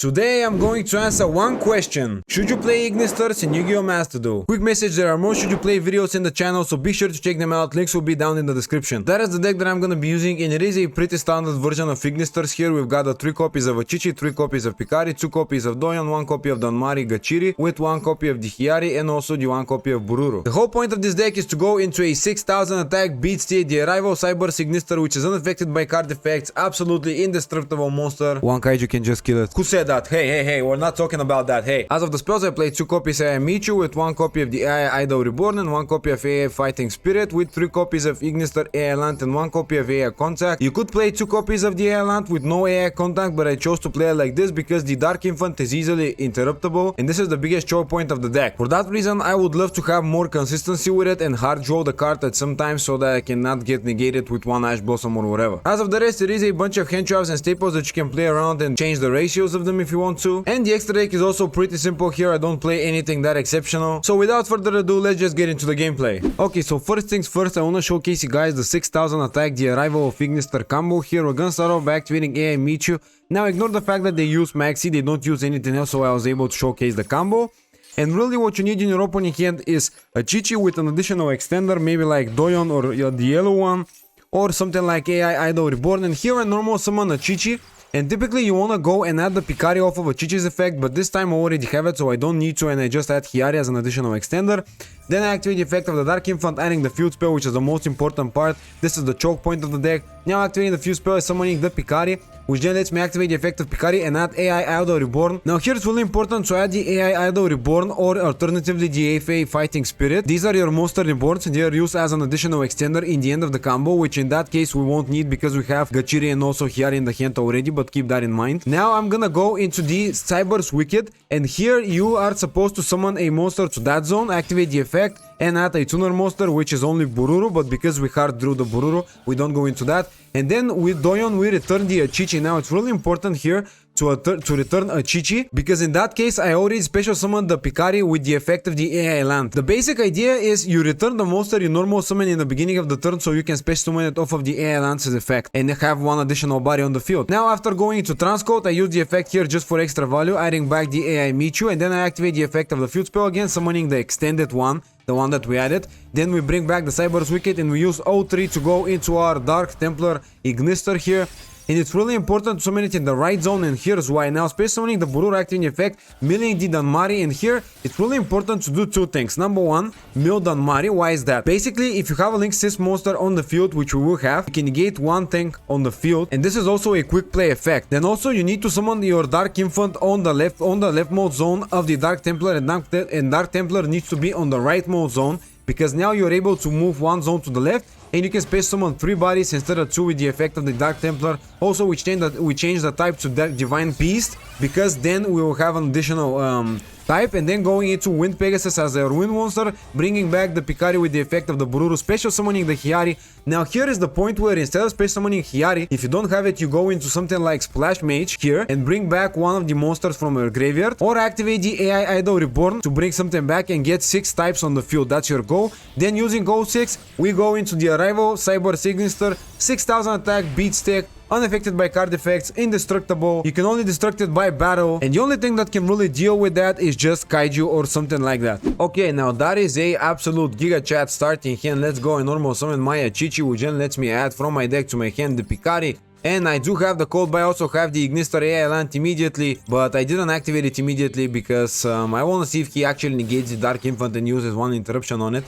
Today I'm going to answer one question. Should you play Ignisters in Yu-Gi-Oh Master Duel? Quick message, there are more should you play videos in the channel, so be sure to check them out. Links will be down in the description. That is the deck that I'm gonna be using, and it is a pretty standard version of Ignisters. Here we've got 3 copies of Achichi, 3 copies of Pikari, 2 copies of Doyon, 1 copy of Danmari Gachiri, with 1 copy of the Hiyari, and also the 1 copy of Bururu. The whole point of this deck is to go into a 6000 attack, beat state, the arrival Cyber Ignister, which is unaffected by card effects, absolutely indestructible monster. One kaiju can just kill it. Who said that? Hey, we're not talking about that. Hey, as of the spells, I played 2 copies AI Michu with 1 copy of the AI Idol Reborn and 1 copy of AI Fighting Spirit with 3 copies of Ignister AI Land and 1 copy of AI Contact. You could play 2 copies of the AI Land with no AI Contact, but I chose to play it like this because the Dark Infant is easily interruptible and this is the biggest choke point of the deck. For that reason, I would love to have more consistency with it and hard draw the card at some time so that I cannot get negated with 1 Ash Blossom or whatever. As of the rest, there is a bunch of hand traps and staples that you can play around and change the ratios of them if you want to. And the extra deck is also pretty simple here. I don't play anything that exceptional. So without further ado, let's just get into the gameplay. Okay, so first things first, I want to showcase you guys the 6000 attack, the arrival of Ignister combo. Here we're gonna start off by activating AI Michu. Now ignore the fact that they use Maxi, they don't use anything else, so I was able to showcase the combo. And really what you need in your opening hand is a Chichi with an additional extender, maybe like Doyon or the yellow one, or something like AI Idol Reborn. And here I normal summon a Chichi. And typically you wanna go and add the Pikari off of a Chichi's effect, but this time I already have it, so I don't need to, and I just add Hiyari as an additional extender. Then I activate the effect of the Dark Infant, adding the field spell, which is the most important part. This is the choke point of the deck. Now activating the field spell is summoning the Pikari, which then lets me activate the effect of Pikari and add AI Idol Reborn. Now here it's really important to add the AI Idol Reborn or alternatively the AFA Fighting Spirit. These are your monster reborns and they are used as an additional extender in the end of the combo, which in that case we won't need because we have Gachiri and also Hiyari in the hand already, but keep that in mind. Now I'm gonna go into the Cyber's Wicked, and here you are supposed to summon a monster to that zone, activate the effect, and add a tuner monster, which is only Bururu, but because we hard drew the Bururu, we don't go into that. And then with Doyon, we return the Achichi. Now it's really important here to return Achichi, because in that case, I already special summoned the Pikari with the effect of the AI Land. The basic idea is you return the monster you normal summon in the beginning of the turn, so you can special summon it off of the AI Land's effect, and have 1 additional body on the field. Now after going into Transcode, I use the effect here just for extra value, adding back the AI Michu, and then I activate the effect of the field spell again, summoning the extended one, the one that we added. Then we bring back the Cyber's Wicked and we use O3 to go into our Dark Templar Ignister here. And it's really important to summon it in the right zone, and here's why. Now space summoning the Bururu activating effect, milling the Danmari, and here it's really important to do 2 things. Number 1, mill Danmari. Why is that? Basically, if you have a Link 6 monster on the field, which we will have, you can negate 1 tank on the field, and this is also a quick play effect. Then also you need to summon your Dark Infant on the left mode zone of the Dark Templar, and Dark Templar needs to be on the right mode zone, because now you're able to move 1 zone to the left, and you can space summon 3 bodies instead of 2 with the effect of the Dark Templar. Also, we change the type to Divine Beast, because then we will have an additional type. And then going into Wind Pegasus as a Ruin monster, bringing back the Pikari with the effect of the Bururu, special summoning the Hiyari. Now here is the point where instead of special summoning Hiyari, if you don't have it, you go into something like Splash Mage here and bring back one of the monsters from your graveyard, or activate the AI Idol Reborn to bring something back and get 6 types on the field. That's your goal. Then using Goal 6, we go into the arrival Cyber Ignister, 6000 attack, beat stack, unaffected by card effects, indestructible. You can only destruct it by battle, and the only thing that can really deal with that is just kaiju or something like that. Okay, now that is a absolute giga chat starting hand. Let's go and normal summon my Achichi, which then lets me add from my deck to my hand the Pikari. And I do have the code, but I also have the Ignister AI Land immediately, but I didn't activate it immediately because I want to see if he actually negates the Dark Infant and uses 1 interruption on it.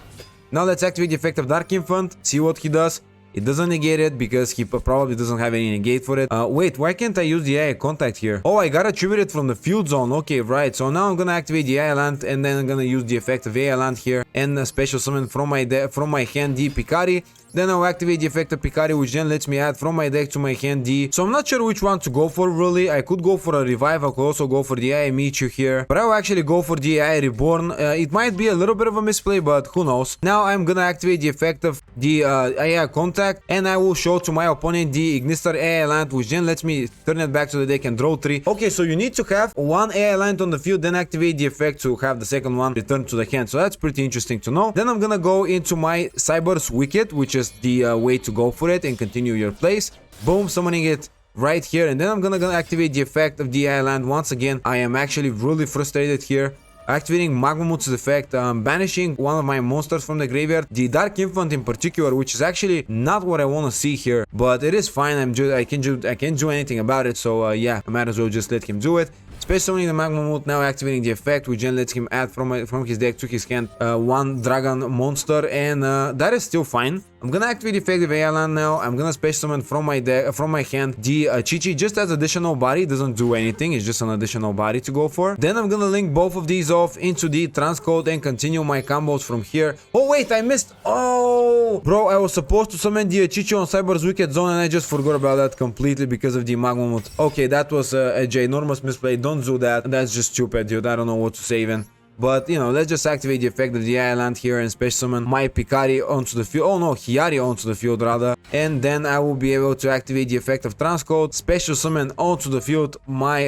Now let's activate the effect of Dark Infant, see what he does. It doesn't negate it because he probably doesn't have any negate for it. Wait, why can't I use the AI Contact here? Oh, I gotta tribute it from the field zone. Okay, right. So now I'm gonna activate the AI Land, and then I'm gonna use the effect of AI Land here and a special summon from my hand the Pikari. Then I'll activate the effect of Pikari, which then lets me add from my deck to my hand D. So I'm not sure which one to go for really. I could go for a Revive, I could also go for the AI Michu here, but I'll actually go for the AI Reborn. It might be a little bit of a misplay, but who knows. Now I'm gonna activate the effect of the AI Contact, and I will show to my opponent the Ignister AI Land, which then lets me turn it back to the deck and draw 3. Okay, so you need to have 1 AI Land on the field, then activate the effect to have the second one return to the hand. So that's pretty interesting to know. Then I'm gonna go into my Cyber's Wicked, which is the way to go for it and continue your plays. Boom, summoning it right here, and then I'm gonna activate the effect of the island. Once again, I am actually really frustrated here. Activating Magmamut's effect, banishing one of my monsters from the graveyard, the Dark Infant in particular, which is actually not what I want to see here, but it is fine. I can't do anything about it, so yeah, I might as well just let him do it. Special summoning the Magmamut, now activating the effect, which then lets him add from his deck to his hand one dragon monster, and that is still fine. I'm gonna activate the effect of Island now. I'm gonna special summon from my hand the Chi-Chi just as additional body. Doesn't do anything, it's just an additional body to go for. Then I'm gonna link both of these off into the transcode and continue my combos from here. Oh wait, I missed. Oh bro, I was supposed to summon the Chi-Chi on Cyber's Wicked Zone and I just forgot about that completely because of the Magmamut. Okay, that was a ginormous misplay. Don't do that. That's just stupid, dude. I don't know what to say even. But, you know, let's just activate the effect of the island here and special summon my Picari onto the field. Oh no, Hiyari onto the field rather. And then I will be able to activate the effect of transcode, special summon onto the field my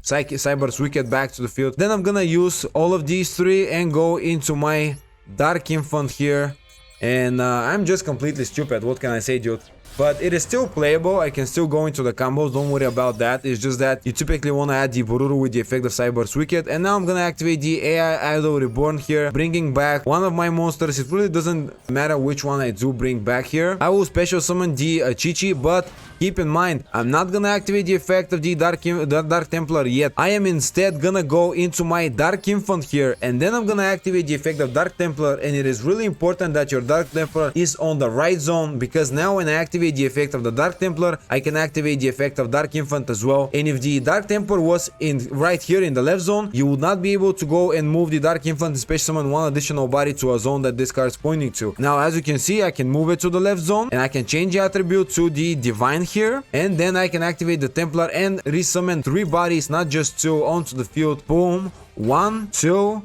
Cyber's Wicked back to the field. Then I'm gonna use all of these three and go into my Dark Infant here. And I'm just completely stupid. What can I say, dude? But it is still playable. I can still go into the combos. Don't worry about that. It's just that you typically want to add the Bururu with the effect of Cyber's Wicked. And now I'm gonna activate the AI Idol Reborn here, bringing back one of my monsters. It really doesn't matter which one I do bring back here. I will special summon the Chi-Chi, but keep in mind, I'm not gonna activate the effect of the Dark Templar yet. I am instead gonna go into my Dark Infant here, and then I'm gonna activate the effect of Dark Templar. And it is really important that your Dark Templar is on the right zone, because now when I activate the effect of the Dark Templar, I can activate the effect of Dark Infant as well. And if the Dark Templar was in right here in the left zone, you would not be able to go and move the Dark Infant and special summon one additional body to a zone that this card is pointing to. Now, as you can see, I can move it to the left zone, and I can change the attribute to the Divine here, and then I can activate the Templar and resummon 3 bodies, not just 2, onto the field. Boom, 1, 2,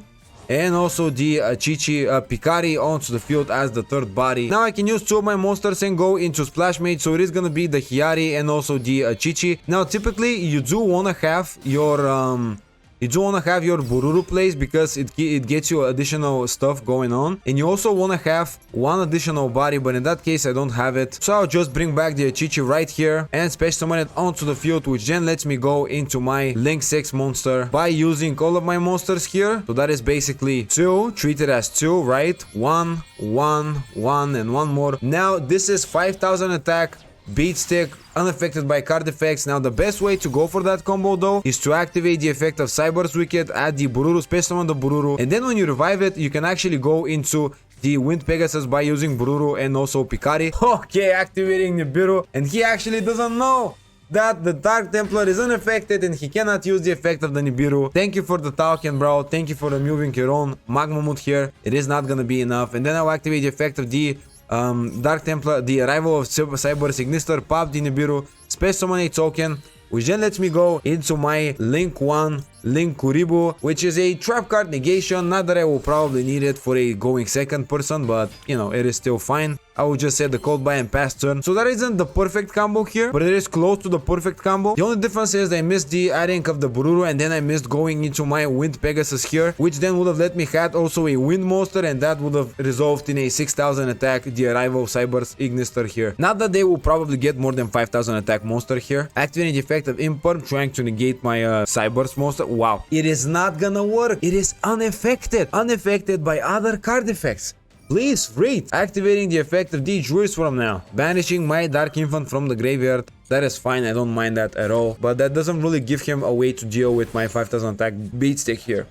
and also the Chi-Chi Picari onto the field as the 3rd body. Now I can use 2 of my monsters and go into Splash Mage, so it is gonna be the Hiyari and also the Chi-Chi. Now typically you do wanna have your Bururu place, because it gets you additional stuff going on, and you also want to have one additional body, but in that case I don't have it, so I'll just bring back the Chi-Chi right here and special summon it onto the field, which then lets me go into my Link 6 monster by using all of my monsters here. So that is basically 2, treated as 2, right? 1, 1, 1, and 1 more. Now this is 5000 attack, beat stick, unaffected by card effects. Now the best way to go for that combo though is to activate the effect of Cyber's Wicked, add the Bururu, special summon the Bururu, and then when you revive it, you can actually go into the Wind Pegasus by using Bururu and also Picari. Okay, activating Nibiru, and he actually doesn't know that the Dark Templar is unaffected and he cannot use the effect of the Nibiru. Thank you for the token, bro. Thank you for removing your own Magmamut here. It is not gonna be enough. And then I'll activate the effect of the Dark Templar, the arrival of Cyber's Ignister, pop the Nibiru, special summon a token, which then lets me go into my Link 1, Link Kuribu, which is a trap card negation. Not that I will probably need it for a going second person, but you know, it is still fine. I will just set the code by and pass turn. So that isn't the perfect combo here, but it is close to the perfect combo. The only difference is I missed the adding of the Bururu, and then I missed going into my Wind Pegasus here, which then would have let me had also a Wind Monster, and that would have resolved in a 6000 attack, the arrival of Cyber's Ignister here. Not that they will probably get more than 5000 attack monster here. Activating the effect of Imperm, trying to negate my Cyber's monster. Wow, it is not gonna work. It is unaffected by other card effects. Please read. Activating the effect of the Druid Swarm now, banishing my Dark Infant from the graveyard. That is fine, I don't mind that at all, but that doesn't really give him a way to deal with my 5000 attack beat stick here.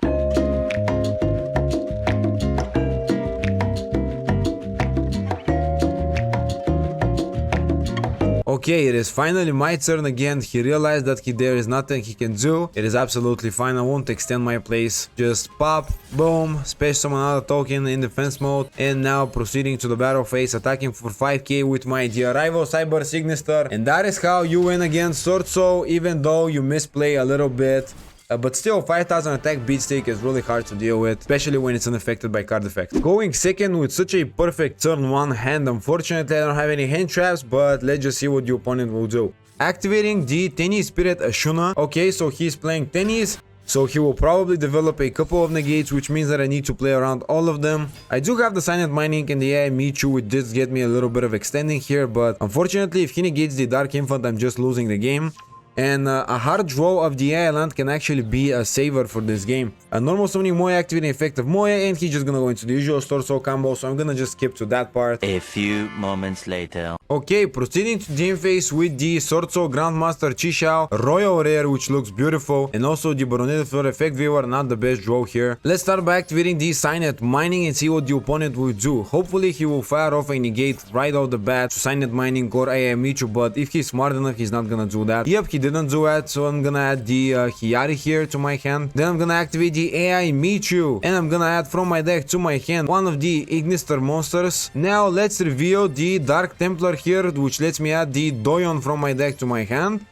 Okay, it is finally my turn again. He realized that there is nothing he can do. It is absolutely fine. I won't extend my place. Just pop, boom, special summon another token in defense mode, and now proceeding to the battle phase, attacking for 5k with my The Arrival Cyber's Ignister. And that is how you win against Sword Soul, even though you misplay a little bit. But still, 5000 attack beat stick is really hard to deal with, especially when it's unaffected by card effects. Going second with such a perfect turn 1 hand. Unfortunately, I don't have any hand traps, but let's just see what the opponent will do. Activating the Tennis Spirit Ashuna. Okay, so he's playing Tennis. So he will probably develop a couple of negates, which means that I need to play around all of them. I do have the silent mining and the AI Michu, which did get me a little bit of extending here, but unfortunately if he negates the Dark Infant, I'm just losing the game. And a hard draw of the AI land can actually be a saver for this game. A normal summoning Moya, activating effect of Moya, and he's just gonna go into the usual torso combo, so I'm gonna just skip to that part. A few moments later. Okay, proceeding to game phase with the Sorzo Grandmaster Chixiao Royal Rare, which looks beautiful, and also the Baronet for effect viewer, not the best draw here. Let's start by activating the Signet Mining and see what the opponent will do. Hopefully he will fire off a negate right off the bat to Signet Mining or AI Michu, but if he's smart enough, he's not gonna do that. Yep, he didn't do that, so I'm gonna add the Hiyari here to my hand. Then I'm gonna activate the AI Michu, and I'm gonna add from my deck to my hand one of the Ignister monsters. Now let's reveal the Dark Templar here, which lets me add the Doyon from my deck to my hand.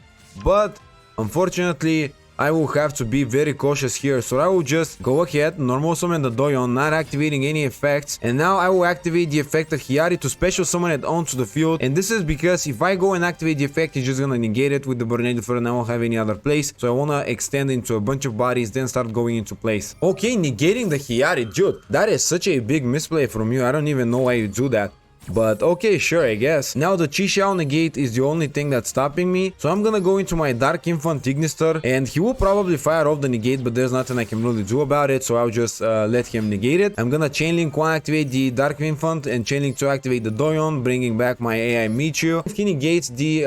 But unfortunately I will have to be very cautious here, so I will just go ahead, normal summon the Doyon, not activating any effects, and now I will activate the effect of Hiyari to special summon it onto the field. And this is because if I go and activate the effect, he's just gonna negate it with the Baronet and I won't have any other place, so I wanna extend into a bunch of bodies, then start going into place. Okay, negating the Hiyari, dude, that is such a big misplay from you. I don't even know why you do that. But okay, sure, I guess. Now the Chixiao negate is the only thing that's stopping me, so I'm gonna go into my Dark Infant Ignister, and he will probably fire off the negate, but there's nothing I can really do about it, so I'll just let him negate it. I'm gonna Chainlink 1 activate the Dark Infant, and Chainlink 2 activate the Doyon, bringing back my AI Michu. If he negates the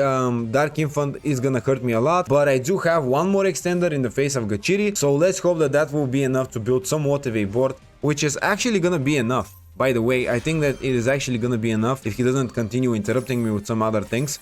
Dark Infant, is gonna hurt me a lot, but I do have one more extender in the face of Gachiri, so let's hope that that will be enough to build somewhat of a board, which is actually gonna be enough. By the way, I think that it is actually gonna be enough if he doesn't continue interrupting me with some other things.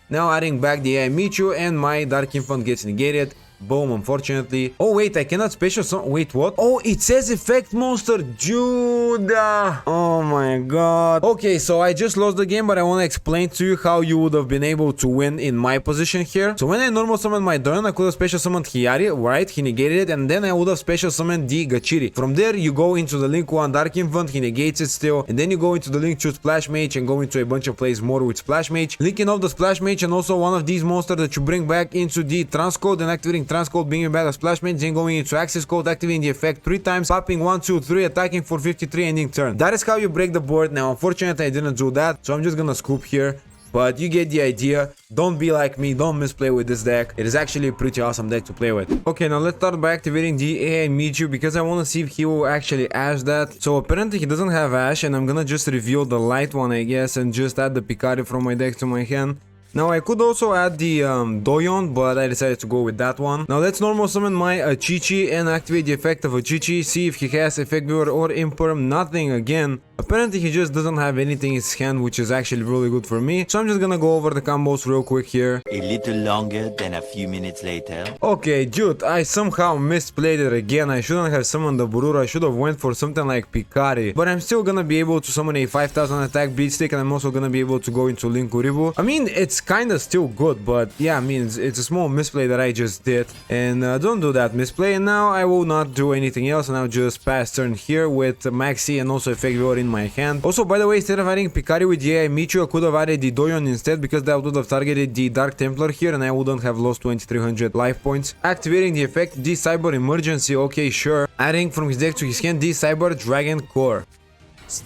Now adding back the AI Michu, and my Dark Infant gets negated. Boom, unfortunately. Oh wait, I cannot special summon. Wait, what? Oh, it says effect monster, Judah. Oh my god. Okay, so I just lost the game, but I want to explain to you how you would have been able to win in my position here. So when I normal summoned my Doyon, I could have special summoned Hiyari, right? He negated it, and then I would have special summoned the Gachiri. From there, you go into the Link 1 Dark Infant, he negates it still, and then you go into the Link 2 Splash Mage and go into a bunch of plays more with Splash Mage, linking off the Splash Mage and also one of these monsters that you bring back into the Transcode and activating Transcode, bringing back a Splash Mage, then going into Access Code, activating the effect 3 times, popping 1, 2, 3, attacking for 53, ending turn. That is how you break the board. Now, unfortunately, I didn't do that, so I'm just gonna scoop here. But you get the idea. Don't be like me, don't misplay with this deck. It is actually a pretty awesome deck to play with. Okay, now let's start by activating the AI Michu, because I want to see if he will actually Ash that. So apparently he doesn't have Ash, and I'm gonna just reveal the light one, I guess, and just add the Picari from my deck to my hand. Now I could also add the Doyon, but I decided to go with that one. Now let's normal summon my Achichi and activate the effect of Achichi. See if he has effect viewer or imperm. Nothing again. Apparently he just doesn't have anything in his hand, which is actually really good for me. So I'm just gonna go over the combos real quick here. A little longer than a few minutes later. Okay, dude, I somehow misplayed it again. I shouldn't have summoned the Bururu. I should have went for something like Picari. But I'm still gonna be able to summon a 5000 attack Beatstick, and I'm also gonna be able to go into Link Uribu. I mean, it's kinda still good, but yeah, I mean, it's a small misplay that I just did. And don't do that misplay. And now I will not do anything else, and I'll just pass turn here with Maxi and also effect viewer in my hand. Also, by the way, instead of adding Picari with the AI Michu, I could have added the Doyon instead, because that would have targeted the Dark Templar here, and I wouldn't have lost 2300 life points. Activating the effect, the Cyber Emergency, okay, sure. Adding from his deck to his hand the Cyber Dragon Core.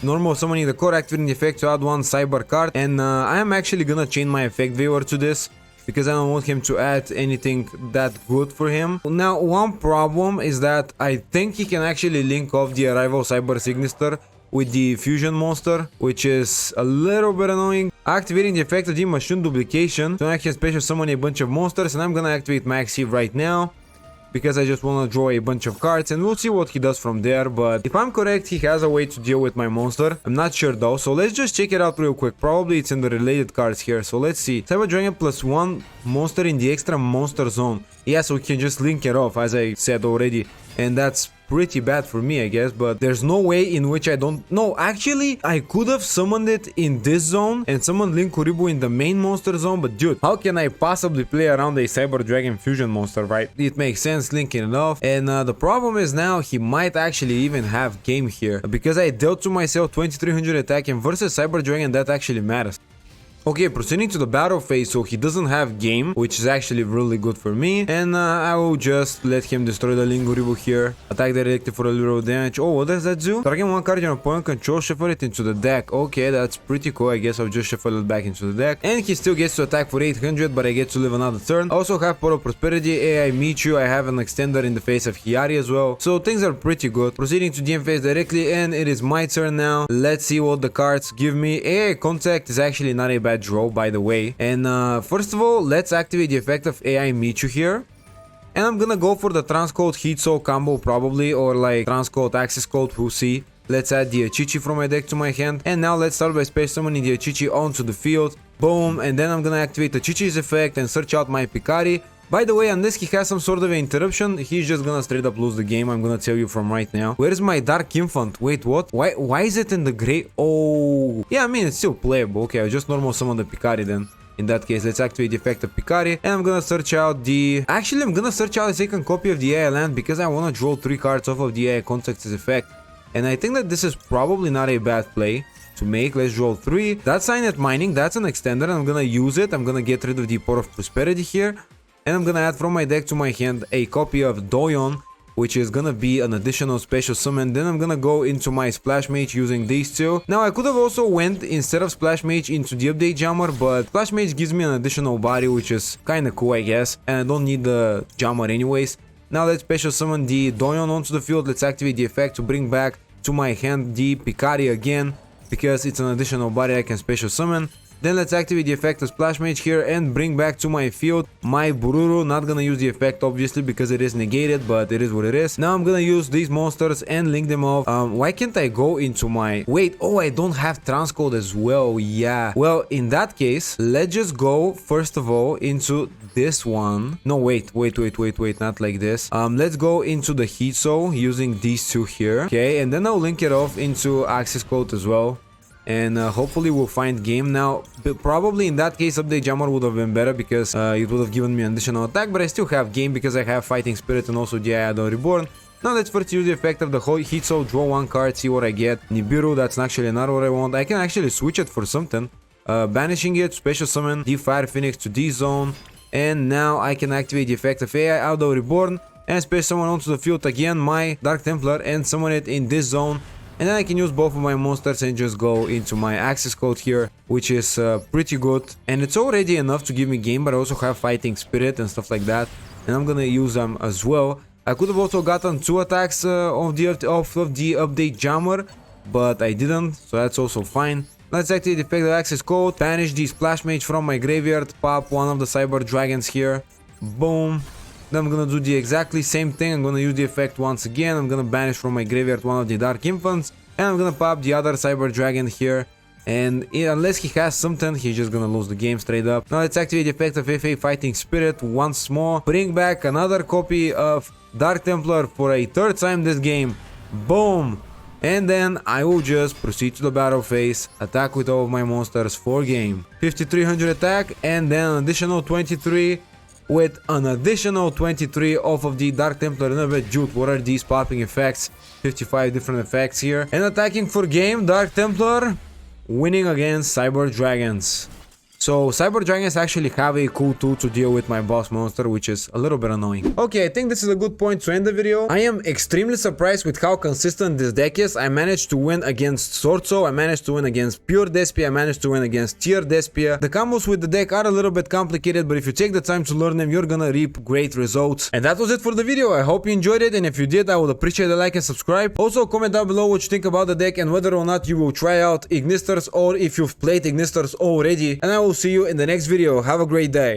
Normal summoning the core, activating the effect to add one Cyber card, and I am actually gonna chain my effect viewer to this, because I don't want him to add anything that good for him. Now, one problem is that I think he can actually link off the Arrival Cyber Signister with the fusion monster, which is a little bit annoying. Activating the effect of the Machine Duplication, so I can special summon a bunch of monsters, and I'm gonna activate Maxi right now, because I just want to draw a bunch of cards, and we'll see what he does from there. But if I'm correct, he has a way to deal with my monster. I'm not sure though, so let's just check it out real quick. Probably it's in the related cards here, so let's see. Cyber Dragon plus 1 monster in the extra monster zone. Yeah, so we can just link it off, as I said already, and that's pretty bad for me, I guess. But there's no way in which I don't... No, actually, I could have summoned it in this zone and summoned Link Uribu in the main monster zone, but dude, how can I possibly play around a Cyber Dragon fusion monster, right? It makes sense linking it off, and the problem is now he might actually even have game here, because I dealt to myself 2300 attack, and versus Cyber Dragon that actually matters. Okay, proceeding to the battle phase, so he doesn't have game, which is actually really good for me. And I will just let him destroy the Linguribu here. Attack directly for a little damage. Oh, what does that do? Target one card in opponent control, shuffle it into the deck. Okay, that's pretty cool. I guess I'll just shuffle it back into the deck. And he still gets to attack for 800, but I get to live another turn. I also have Pot of Prosperity, AI Michu. I have an extender in the face of Hiyari as well. So things are pretty good. Proceeding to DM phase directly, and it is my turn now. Let's see what the cards give me. AI Contact is actually not a bad draw, by the way. And first of all, let's activate the effect of AI Michu here. And I'm gonna go for the Transcode Heat Soul combo probably, or like Transcode Axis Code, we'll see. Let's add the Achichi from my deck to my hand. And now let's start by space summoning the Achichi onto the field. Boom, and then I'm gonna activate Achichi's effect and search out my Picari. By the way, unless he has some sort of interruption, he's just gonna straight up lose the game. I'm gonna tell you from right now. Where's my Dark Infant? Wait, what? Why is it in the gray? Oh, yeah, I mean, it's still playable. Okay, I'll just normal summon the Picari then. In that case, let's activate the effect of Picari. And I'm gonna search out the... Actually, I'm gonna search out a second copy of the AI land because I wanna draw 3 cards off of the AI Contact's effect. And I think that this is probably not a bad play to make. Let's draw 3. That's Signet Mining. That's an extender. And I'm gonna use it. I'm gonna get rid of the Pot of Prosperity here. And I'm gonna add from my deck to my hand a copy of Doyon, which is gonna be an additional special summon. Then I'm gonna go into my Splash Mage using these two. Now I could have also went instead of Splash Mage into the update jammer, but Splash Mage gives me an additional body, which is kinda cool, I guess. And I don't need the jammer anyways. Now let's special summon the Doyon onto the field. Let's activate the effect to bring back to my hand the Picari again, because it's an additional body I can special summon. Then let's activate the effect of Splash Mage here and bring back to my field my Bururu. Not gonna use the effect obviously because it is negated, but it is what it is. Now I'm gonna use these monsters and link them off. Why can't I go into my... Wait, oh, I don't have Transcode as well. Yeah. Well, in that case, let's just go first of all into this one. No, wait, not like this. Let's go into the Heat Soul using these two here. Okay, and then I'll link it off into Axis Code as well. And hopefully we'll find game now. Probably in that case update jammer would have been better because it would have given me an additional attack, but I still have game because I have Fighting Spirit and also the Idol Reborn. Now let's first use the effect of the Heat Soul, draw 1 card, see what I get. Nibiru, that's actually not what I want. I can actually switch it for something. Banishing it, special summon the Fire Phoenix to D zone. And now I can activate the effect of AI Idol Reborn and special summon onto the field again my Dark Templar and summon it in this zone. And then I can use both of my monsters and just go into my Axis Code here, which is pretty good. And it's already enough to give me game, but I also have Fighting Spirit and stuff like that. And I'm gonna use them as well. I could have also gotten 2 attacks of the update jammer, but I didn't, so that's also fine. Let's activate the effect of Axis Code, banish the Splash Mage from my graveyard, pop one of the Cyber Dragons here. Boom. Then I'm gonna do the exactly same thing. I'm gonna use the effect once again. I'm gonna banish from my graveyard one of the Dark Infants. And I'm gonna pop the other Cyber Dragon here. And unless he has something, he's just gonna lose the game straight up. Now let's activate the effect of FA Fighting Spirit once more. Bring back another copy of Dark Templar for a 3rd time this game. Boom! And then I will just proceed to the battle phase, attack with all of my monsters for game. 5300 attack and then an additional 23 with an additional 23 off of the Dark Templar inhibit. Dude, what are these popping effects? 55 different effects here. And attacking for game, Dark Templar winning against Cyber Dragons. So Cyber Dragons actually have a cool tool to deal with my boss monster, which is a little bit annoying. Okay, I think this is a good point to end the video. I am extremely surprised with how consistent this deck is. I managed to win against Sorso, I managed to win against Pure Despia, I managed to win against Tier Despia. The combos with the deck are a little bit complicated, but if you take the time to learn them, you're gonna reap great results. And that was it for the video. I hope you enjoyed it, and if you did, I would appreciate a like and subscribe. Also, comment down below what you think about the deck and whether or not you will try out Ignisters or if you've played Ignisters already. And I will see you in the next video. Have a great day.